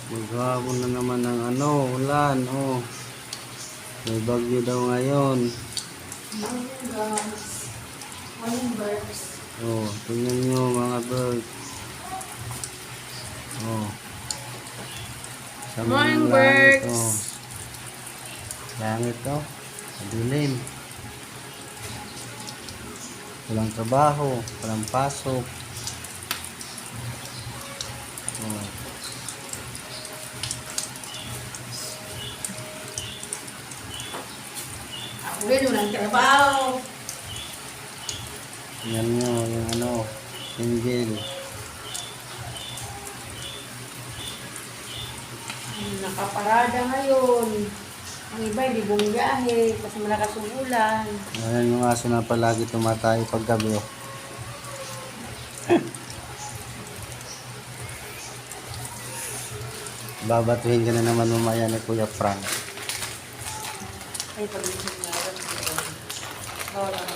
Maghapon na naman ng ulan, oh. May bagyo daw ngayon. Morning birds. Oh, tingnan nyo mga birds. Oh. Sa Morning langit, birds. oh. Langit, oh. Madilim. Walang trabaho, walang pasok. Oh. Ako rin, walang trabaho. Tingnan nyo yung single. Nakaparada ngayon. Ang iba hindi bumiyahe kasi malakas ang ulan. Ayan yung aso na palagi tumatayo paggabi, oh. Babatuhin ka na naman mamaya ni Kuya Frank. Ay, pag-isip nga rin. Lola.